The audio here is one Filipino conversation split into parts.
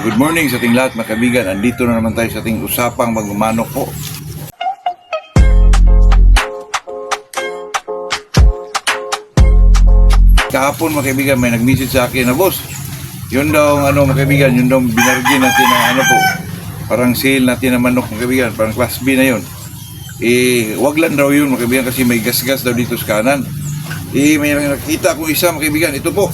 Good morning sa ating lahat mga kaibigan. Andito na naman tayo sa ating usapang magmamanok po. Kahapon mga kaibigan may nag-message sa akin na boss, yun daw mga kaibigan, yun daw binargin natin na po, parang sale natin na manok mga kaibigan, parang class B na yun. Wag lang daw yun mga kaibigan kasi may gas-gas daw dito sa kanan. May nakita akong isa mga kaibigan, ito po,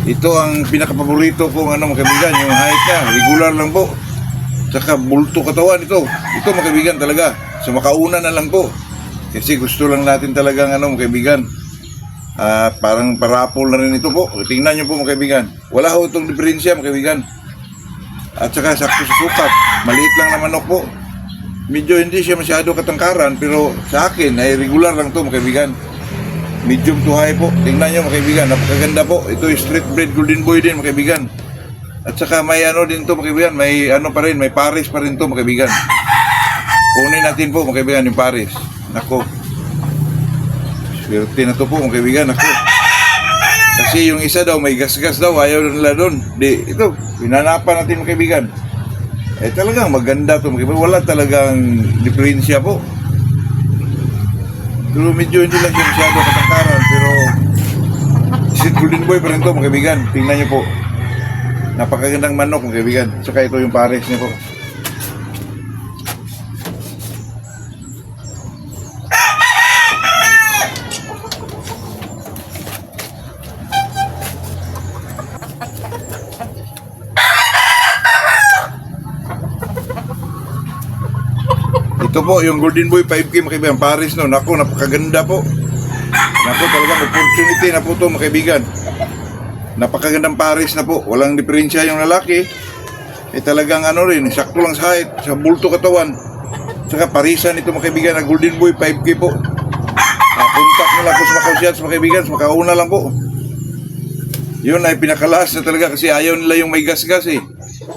ito ang pinaka-paborito kong mga kaibigan, yung height niya, regular lang po. Saka bulto katawan ito mga kaibigan talaga. So makauna na lang po. Kasi gusto lang natin talagang mga kaibigan. Parang parapol na rin ito po. Tingnan nyo po mga kaibigan. Wala ho itong diferensya mga kaibigan. At saka sakto sa sukat. Maliit lang na manok po. Medyo hindi siya masyado katangkaran, pero sa akin ay regular lang ito mga kaibigan. Medium to high po. Tingnan nyo mga kaibigan, napakaganda po. Ito yung street bred golden boy din mga kaibigan. At saka may din to mga kaibigan, may pa rin, may pares pa rin to mga kaibigan. Kunin natin po mga kaibigan yung pares. Nako. Swerte na to po mga kaibigan, nako. Kasi yung isa daw may gas-gas daw, ayaw nila doon. Ito, pinanapan natin mga kaibigan. Talagang maganda to mga kaibigan. Wala talagang diferensya po. Pero medyo hindi lang siya masyado katangkaran, pero street golden boy pa rin ito mga kaibigan. Tingnan nyo po, napakagandang manok mga kaibigan. Saka ito yung pares niya po. Ito po yung golden boy 5K mga kaibigan, pares no. Naku, napakaganda po. Naku, talagang opportunity na po ito mga kaibigan. Napakagandang pares na po. Walang diferensya yung lalaki. Talagang rin, sakto lang sa height, sa bulto katawan. Saka parisan ito mga kaibigan na golden boy 5K po. Contact nila ako sa Macau Shots mga kaibigan, makauna lang po. Yun ay pinakalas na talaga kasi ayaw nila yung may gas-gas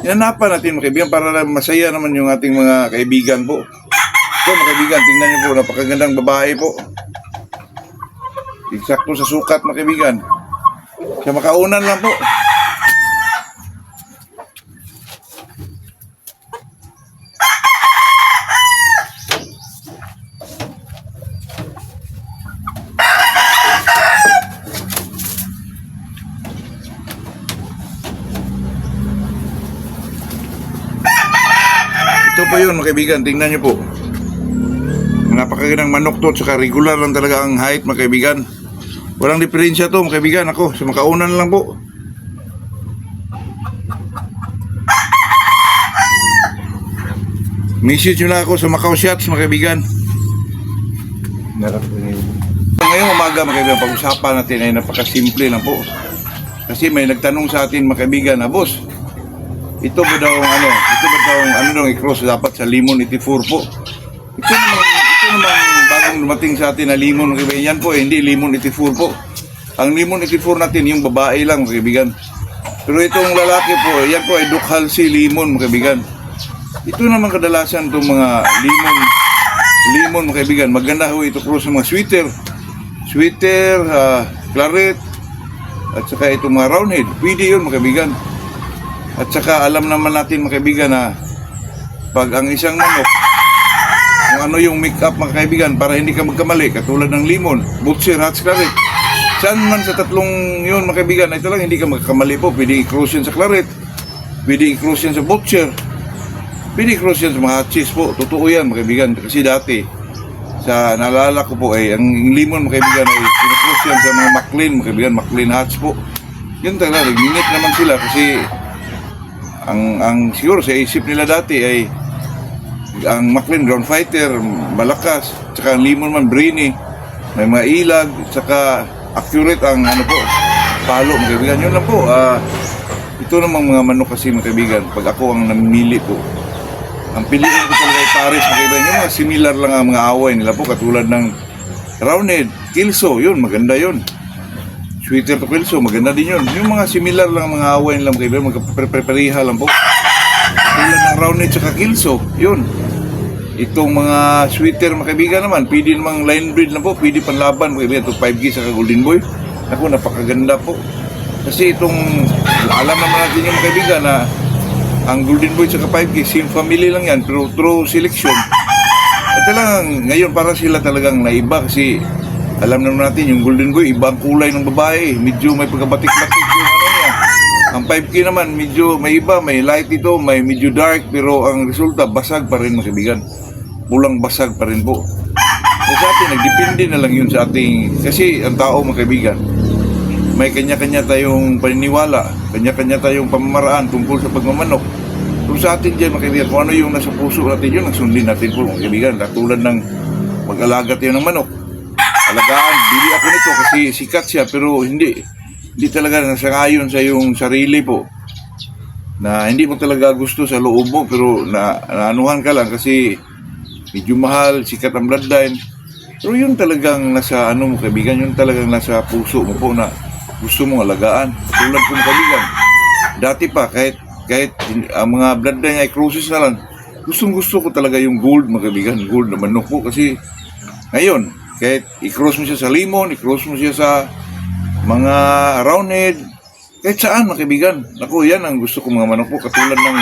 Hinanapan natin mga kaibigan para masaya naman yung ating mga kaibigan po. So mga kaibigan, tingnan niyo po, napakagandang babae po. Eksakto sa sukat mga kaibigan. Siya makaunan lang po. Ito po yun mga kaibigan, tingnan niyo po. Napakagandang manok to, saka regular lang talaga ang height mga kaibigan. Walang diferensya to mga kaibigan. Ako, sa makaunan lang po. Message nyo lang ako sa Macau Shots mga kaibigan. Ngayong umaga mga kaibigan, pag-usapan natin ay napakasimple lang po. Kasi may nagtanong sa atin mga kaibigan na, boss, ito ba daw i-cross dapat sa Limon 84 po. Ito naman bagong dumating sa atin na Limon mga kaibigan. Yan po hindi Limon 84 po. Ang Limon 84 natin yung babae lang mga kaibigan. Pero itong lalaki po, yan po ay Dukhalsi Limon mga kaibigan. Ito naman kadalasan itong mga Limon mga kaibigan. Maganda ho ito cross sa mga sweater, claret, at saka itong mga roundhead. Pwede yun mga kaibigan. At saka alam naman natin mga kaibigan na pag ang isang manok, kung ano yung make-up mga kaibigan para hindi ka magkamali, katulad ng Limon, Butcher, Hatch, Claret. Saan man sa tatlong yun mga kaibigan, ito lang hindi ka magkamali po. Pwede i-cross yan sa Claret, pwede i-cross yan sa Butcher, pwede i-cross yan sa mga Hatches po. Totoo yan mga kaibigan. Kasi dati, naalala ko po ang Limon mga kaibigan ay pinacross yan sa mga Maclean mga kaibigan, Maclean Hatch po. Yun talaga, nagminit naman sila kasi ang siguro sa isip nila dati ay ang Maclean ground fighter, malakas, tsaka ang Limon man brainy, may mga ilag, tsaka accurate ang palo mga kaibigan. Yun lang po. Ito namang mga manok kasi mga kaibigan, pag ako ang namili po, ang piliin ko talaga ay pares mga kaibigan. Yung mga similar lang ang mga away nila po, katulad ng roundhead, Kilso, yun, maganda yun. Sweater to Kilso, maganda din yun. Yung mga similar lang ang mga away nila mga kaibigan, magkaprepariha lang po. Katulad ng roundhead tsaka Kilso, yun. Itong mga sweater mga kaibigan naman, pwede namang line breed lang po, pwede panlaban mga kaibigan. Ito 5G sa Golden Boy. Ako, napakaganda po. Kasi alam naman natin yung kaibigan na ang Golden Boy sa 5K, same family lang yan, pero through selection, talagang ngayon para sila talagang naiba kasi alam naman natin yung Golden Boy, iba ang kulay ng babae, medyo may pagkabatik-batik yung ano niya. Ang 5K naman, medyo may iba, may light ito, may medyo dark, pero ang resulta, basag pa rin mga kaibigan. Pulang basag pa rin po. So sa atin, nagdepende na lang yun sa ating, kasi ang tao mga kaibigan, may kanya-kanya tayong paniniwala, kanya-kanya tayong pamamaraan tungkol sa pagmamanok. Kung sa atin dyan, mga kaibigan, kung ano yung nasa puso natin, yun ang sundin natin po, mga kaibigan. Katulad ng mag-alaga tayo ng manok. Alagaan, bili ako nito kasi sikat siya, pero hindi talaga nasangayon sa yung sarili po. Na hindi mo talaga gusto sa loob mo, pero naanuhan ka lang kasi medyo mahal, sikat ang bloodline. Pero yun talagang nasa ano mo kaibigan, yun talagang nasa puso mo po na gusto mong alagaan. Tulad kong kaibigan, dati pa kahit ang mga bloodline ay cruises na lang, gusto ko talaga yung gold mga kaibigan, gold na manok po kasi ngayon, kahit i-cross mo siya sa limon, i-cross mo siya sa mga roundhead, kahit saan mga kaibigan. Naku, yan ang gusto ko mga manok po, katulad ng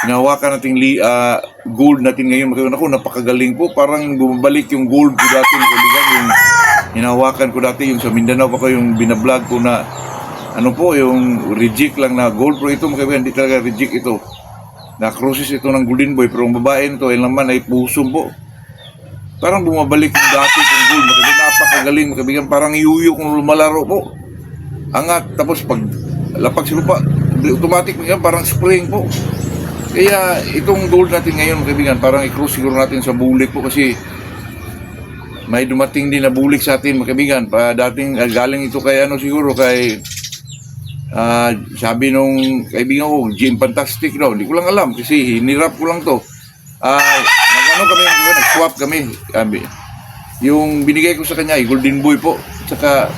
hinahawakan nating gold natin ngayon mga kaibigan. Naku, napakagaling po, parang bumabalik yung gold ko dati mga kaibigan, yung hinahawakan ko dati, yung sa Mindanao pa ko yung binablog ko na ano po, yung reject lang na gold. Pero ito mga kaibigan, hindi talaga reject ito. Na-crosses ito ng Golden Boy, pero ang babae nito, ay naman ay puso po. Parang bumabalik yung dati kong gold. Mga kaibigan, napakagaling mga kaibigan. Parang yuyo kung lumalaro po. Angat, tapos pag lapag sa lupa, automatic mga kaibigan, parang spring po. Kaya itong gold natin ngayon mga kaibigan, parang i-cross siguro natin sa bulik po kasi may dumating din na bulik sa atin mga kaibigan. Dating galing ito kay ano siguro kay sabi nung kaibigan ko, Gym Fantastic daw. Hindi ko lang alam kasi hinirap ko lang to. Nag-swap kami. Yung binigay ko sa kanya ay Golden Boy po. Tsaka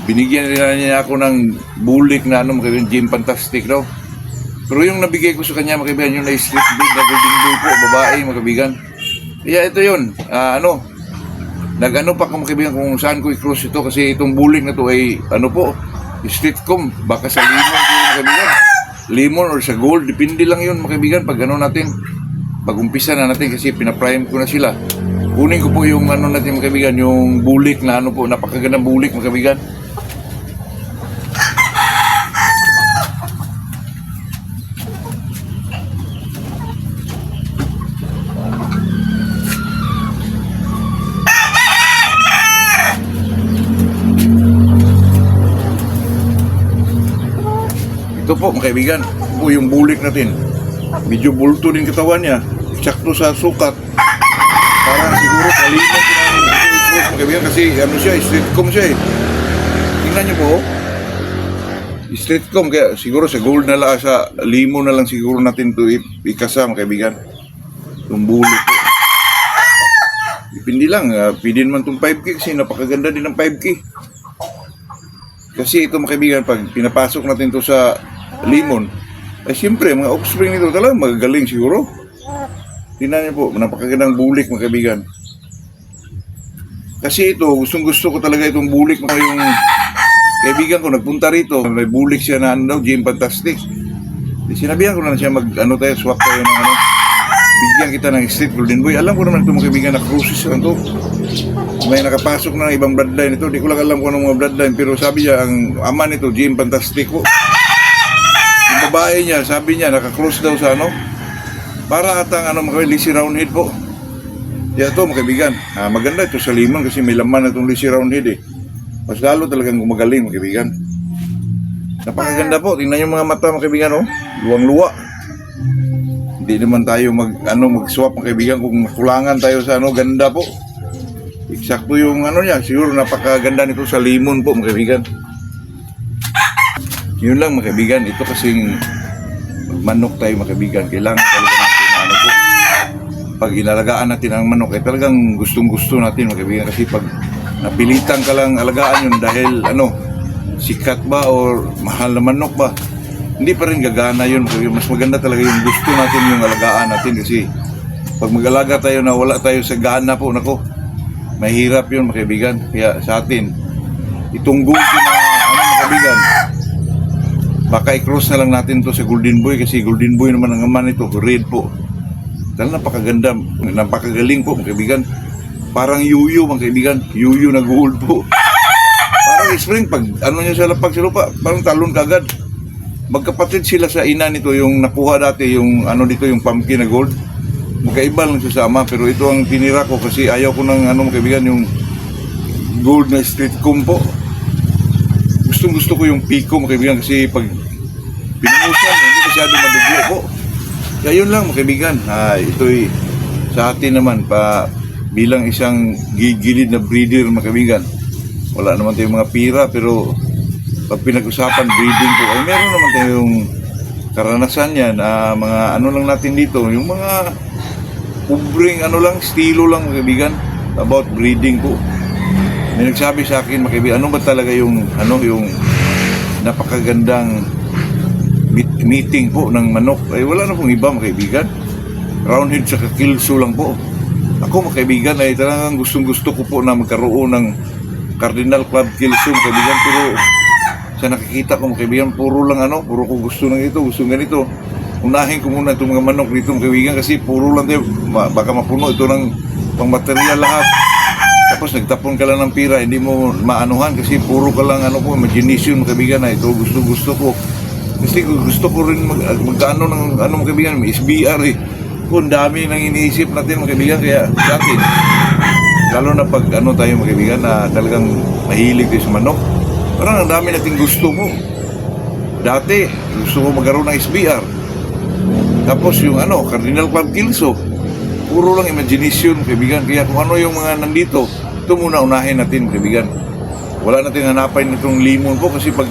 binigyan rin niya ako ng bulik na ano, mga Gym Fantastic daw. Pero yung nabigay ko sa kanya mga kaibigan, yung na street breed na Golden Boy po, babae mga kaibigan. Kaya ito yun, nag-ano pa mga kaibigan kung saan ko i-cross ito kasi itong bulik na to ay ano po, streetcom, baka sa limon po mga kaibigan. Limon or sa gold, depende lang yun mga kaibigan pag ano natin. Pag-umpisa na natin kasi pinaprime ko na sila. Kunin ko po yung ano natin mga kaibigan, yung bulik na ano po, napakagandang bulik mga kaibigan. Ito po mga kaibigan, ito po yung bulik natin. Medyo bulto din katawan niya, sakto sa sukat. Parang siguro kalimot ko na mga kaibigan kasi ano siya, streetcom siya eh. Tingnan niyo po, streetcom, kaya siguro sa gold na lang, sa limo na lang siguro natin ito ikasa mga kaibigan. Itong bulik po. Depende lang, pwede naman itong 5K kasi napakaganda din ng 5K. Kasi ito mga kaibigan, pag pinapasok natin ito sa limon, ay siyempre, mga offspring nito talagang magagaling siguro. Tingnan niyo po, napakagandang bulik mga kaibigan. Kasi ito, gustong-gusto ko talaga itong bulik. Yung kaibigan ko nagpunta rito, may bulik siya na ano, Gym Fantastic. Sinabihan ko na siya tayo, swap tayo ng ano. Bigyan kita ng street Golden Boy. Alam ko naman ito mga kaibigan na cruises lang ito. May nakapasok na ng ibang bloodline ito. Di ko lang alam kung anong mga bloodline. Pero sabi niya, ang ama nito, Gym Fantastic po. Yung babae niya, sabi niya, nakakross daw sa ano. Para atang ano mga Lizzie Roundhead po. Kaya ito mga kaibigan, maganda ito sa limon kasi may laman na itong Lizzie Roundhead eh. Mas lalo talagang gumagaling mga kaibigan. Napakaganda po. Tingnan yung mga mata mga kaibigan, oh. Luwang-luwa. Hindi naman tayo mag-swap mga kaibigan kung makulangan tayo sa ano, ganda po. Eksakto yung ano niya, siguro napakaganda nito sa limon po mga kaibigan. Yun lang mga kaibigan, ito kasing manok tayo mga kaibigan. Kailangan talaga natin na ano po. Pag inalagaan natin ang manok, ay talagang gustong-gusto natin mga kaibigan. Kasi pag napilitan ka lang alagaan yun dahil ano, sikat ba or mahal na manok ba, hindi pa rin gagana yun. Mas maganda talaga yung gusto natin yung alagaan natin kasi pag mag-alaga tayo na wala tayo sa gana po, nako, mahirap yun mga kaibigan. Kaya sa atin, itong gold na ano mga kaibigan, baka i-cross na lang natin to sa Golden Boy kasi Golden Boy naman ang ama nito, red po. Dahil napakaganda, napakagaling po mga kaibigan. Parang yuyu mga kaibigan, yuyu na gold po. Parang spring, pag ano niya sa lapag sa lupa, parang talon kagad. Magkapatid sila sa ina nito, yung nakuha dati, yung ano dito, yung pumpkin na gold. Magkaiba lang siya sa ama, pero ito ang tinira ko kasi ayaw ko ng ano mga kaibigan, yung gold na street comb po. Gustong gusto ko yung pico mga kaibigan kasi pag pinunusan, hindi masyado madugo po. Kaya yun lang mga kaibigan. Ito'y sa atin naman pa bilang isang gigilid na breeder mga kaibigan. Wala naman tayong mga pira pero pag pinag-usapan breeding po ay meron naman tayong karanasan yan. Mga ano lang natin dito, yung mga ubring ano lang, estilo lang mga kaibigan about breeding po. May nagsabi sa akin mga kaibigan, ano ba talaga yung ano yung napakagandang meeting po ng manok? Ay wala na pong iba mga kaibigan. Roundhead sa kilso lang po. Ako mga kaibigan ay talagang gustong-gusto ko po na magkaroon ng Cardinal Club Kilso mga kaibigan, pero sa nakikita ko mga kaibigan, puro lang ano, puro ko gusto ng ito, gusto ganito. Unahin ko muna itong mga manok dito mga kaibigan kasi puro lang tayo, baka mapuno ito ng pangmaterial lahat. Tapos nagtapon ka lang ng pira, hindi mo maanuhan kasi puro ka lang ano po, imagination mga kaibigan na ito, gusto ko. Kasi gusto ko rin magkaano ng ano mga kaibigan, may SBR eh. Kung dami nang iniisip natin mga kaibigan, kaya sa atin, lalo na pag ano tayo mga kaibigan na talagang mahilig tayo sa manok, parang ang dami nating gusto mo. Dati, gusto ko magkaroon ng SBR. Tapos yung ano, Cardinal Club Kilso, puro lang imagination kaibigan. Kaya kung ano yung mga nandito, ito muna unahin natin kaibigan. Wala natin hanapin itong limon po kasi pag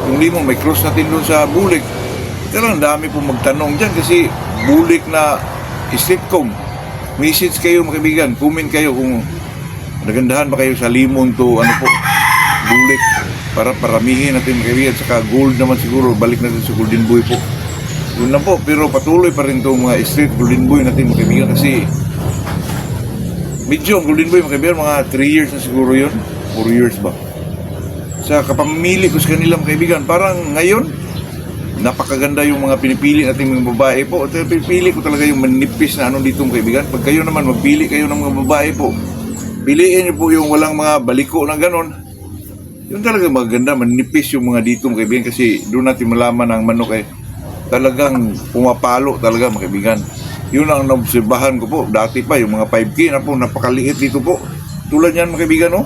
yung limon may cross natin doon sa bulik. Talagang dami po magtanong dyan kasi bulik na sitcom. Message kayo mga kaibigan, comment kayo kung nagandahan ba kayo sa limon to ano po, bulik. Para paramihin natin mga kaibigan. Saka gold naman siguro, balik natin sa Golden Boy po. Yun na po, pero patuloy pa rin itong mga street Golden Boy natin mga kaibigan kasi medyo ang Golden Boy mga kaibigan, mga 3 years na siguro yun, 4 years ba. Sa kapamili ko sa kanila mga kaibigan, parang ngayon napakaganda yung mga pinipili nating mga babae po. At pinipili ko talaga yung manipis na ano dito mga kaibigan. Pag kayo naman magpili kayo ng mga babae po, piliin niyo po yung walang mga baliko na ganon. Yung talaga maganda, manipis yung mga dito mga kaibigan kasi doon natin malaman ang manok ay talagang pumapalo talaga mga kaibigan. Yun ang naobserbahan ko po. Dati pa yung mga 5K na po, napakaliit dito po. Tulad yan mga kaibigan, no?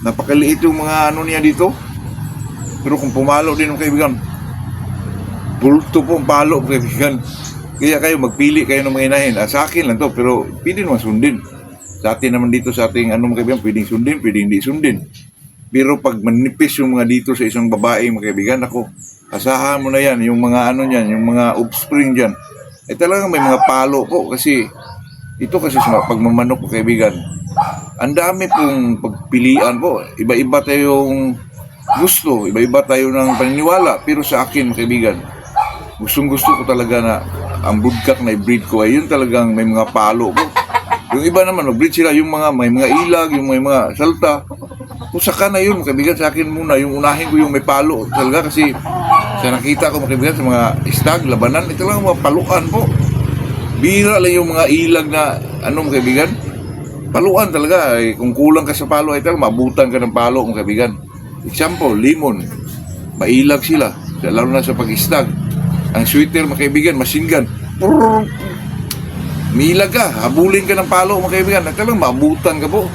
Napakaliit yung mga ano niya dito. Pero kung pumalo din mga kaibigan, bulto po ang palo mga kaibigan. Kaya kayo magpili kayo ng mga inahin. Sa akin lang to, pero pwede naman sundin. Sa atin naman dito sa ating ano mga kaibigan, pwedeng sundin, pwedeng hindi sundin. Pero pag manipis yung mga dito sa isang babae mga kaibigan, ako, asahan mo na yan, yung mga ano niyan, yung mga offspring dyan. Talagang may mga palo po kasi ito kasi sa pagmamanok po kaibigan. Ang dami pong pagpilian po. Iba-iba tayong gusto, iba-iba tayo ng paniniwala. Pero sa akin kaibigan, gustong-gusto ko talaga na ang broodcock na i-breed ko ay yun talagang may mga palo po. Yung iba naman, mag-breed sila yung mga may mga ilag, yung may mga salta. Kung saka na yun, kaibigan, sa akin muna, yung unahin ko yung may palo talaga kasi sa nakita ko kaibigan sa mga stag, labanan, ito lang mga paluan po. Bira lang yung mga ilag na ano kaibigan, paluan talaga. Kung kulang ka sa palo ay talaga, mabutan ka ng palo mga kaibigan. Example, limon, mailag sila, lalo na sa pag-stag. Ang sweater mga kaibigan, machine gun, milag ka, habulin ka ng palo mga kaibigan, at talagang mabutan ka po.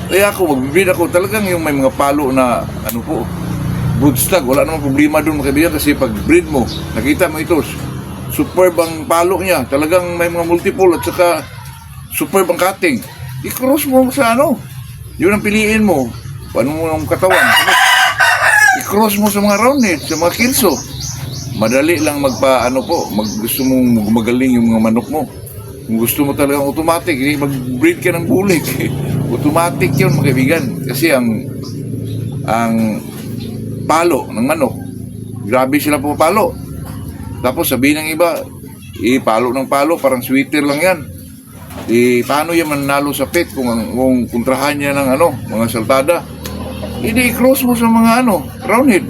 Kaya ako, mag-breed ako, talagang yung may mga palo na, ano po, broodstag, wala namang problema doon mga kaibigan kasi pag breed mo, nakita mo ito, superb ang palo niya, talagang may mga multiple at saka superb ang cutting. I-cross mo sa ano, yun ang piliin mo, paano mo ang katawan. I-cross mo sa mga roundhead, sa mga kilso. Madali lang magpa-ano po, gusto mong magaling yung mga manok mo. Kung gusto mo talagang automatic, mag-breed ka ng bulik. Automatic yun mga kaibigan. Kasi ang palo ng manok, grabe sila pumapalo. Tapos sabihin ng iba, palo ng palo, parang sweater lang yan. Paano yan manalo sa pet kung kontrahan niya ng ano, mga saltada? Hindi, i-cross mo sa mga ano, roundhead.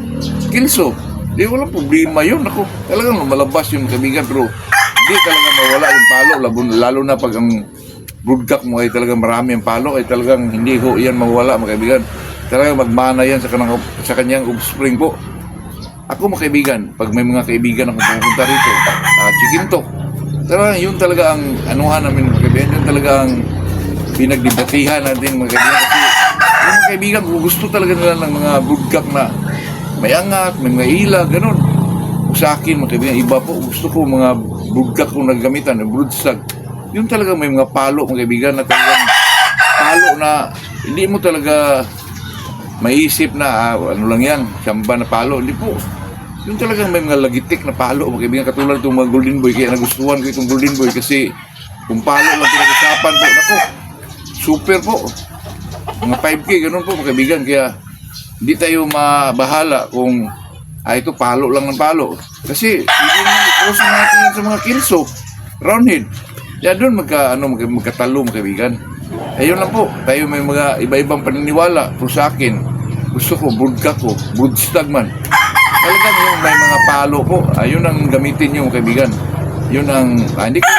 kilso. Di wala problema yun. Ako, talagang lumalabas yung kaibigan, pero di talaga mawala yung palo. Lalo na pag ang broodcock mo ay talagang marami ang palo, ay talagang hindi ho yan mawala, mga kaibigan. Talagang magmana yan sa kanyang offspring po. Ako, mga kaibigan, pag may mga kaibigan ako pupunta rito, chikinto, talagang yun talaga ang anuhan namin, mga kaibigan. Yun talaga ang pinagdibatihan natin, mga kaibigan. Kasi yung mga kaibigan, kung gusto talaga nila ng mga broodcock na may angat, may mga ila, ganun. Sa akin, mga kaibigan, iba po. Gusto ko mga broodcock kung naggamitan, yung broodstag. Yun talaga may mga palo, mga kaibigan, na talagang palo na hindi mo talaga maisip na, ano lang yan, samba na palo. Hindi po. Yun talagang may mga lagitik na palo, mga kaibigan, katulad itong mga golden boy. Kaya nagustuhan ko itong golden boy kasi kung palo lang pinag-usapan po, nako, super po. Mga 5K, ganun po, mga kaibigan. Kaya hindi tayo mabahala kung ito palo lang ng palo. Kasi hindi naman i-cross natin sa mga kilso, roundhead. Kaya doon magkatalo, mga kaibigan. Ayun lang po, tayo may mga iba-ibang paniniwala. Pero sa akin, gusto ko, broodcock ko, broodstag man. Talagang yung may mga palo po, ayun ang gamitin nyo, mga kaibigan. Yun ang, hindi ko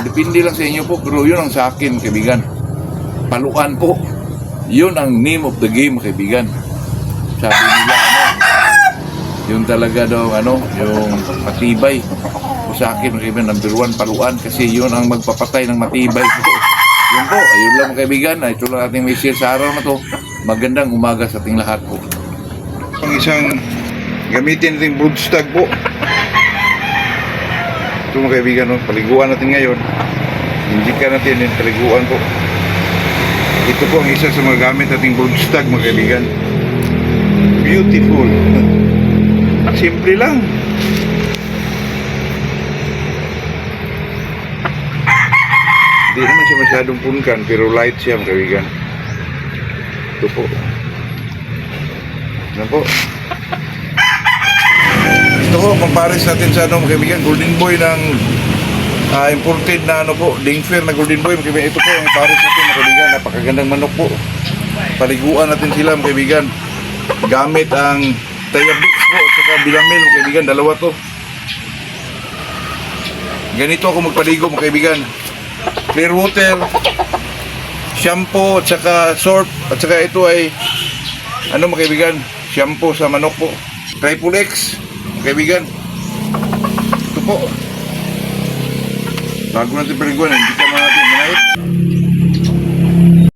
depende lang sa inyo po, pero yun ang sa akin, kaibigan. Paluan po. Yun ang name of the game, kaibigan. Sabi nila, yun talaga daw, yung matibay. O sa akin, kaibigan, number 1, paluan. Kasi yun ang magpapatay ng matibay. Yun po, ayun lang, kaibigan. Ito lang ating may share sa araw na to. Magandang umaga sa ating lahat po. Ang isang gamitin nating broodstag po. Ito, mga kaibigan, paliguan natin ngayon. Hindi ka natin yung paliguan po. Ito po ang isa sa mga gamit nating broodstag, mga kaibigan. Beautiful. Simple lang. Hindi naman siya masyadong punkan, pero light siya, mga kaibigan. Ito po. Ano po? Ito po, compares natin sa mga kaibigan, golden boy ng imported na Dingfir na golden boy, mga kaibigan. Ito po ang pares natin, mga kaibigan. Napakagandang manok po. Paliguan natin sila, mga kaibigan. Gamit ang Tayabix po at saka Bilamil, mga kaibigan. Dalawa to. Ganito ako magpaligo, mga kaibigan. Clear water, shampoo at saka soap, at saka ito ay mga kaibigan, shampoo sa manok po. Triple X, mga kaibigan. Ito po. Bago natin paliguan, hindi ka natin manahit.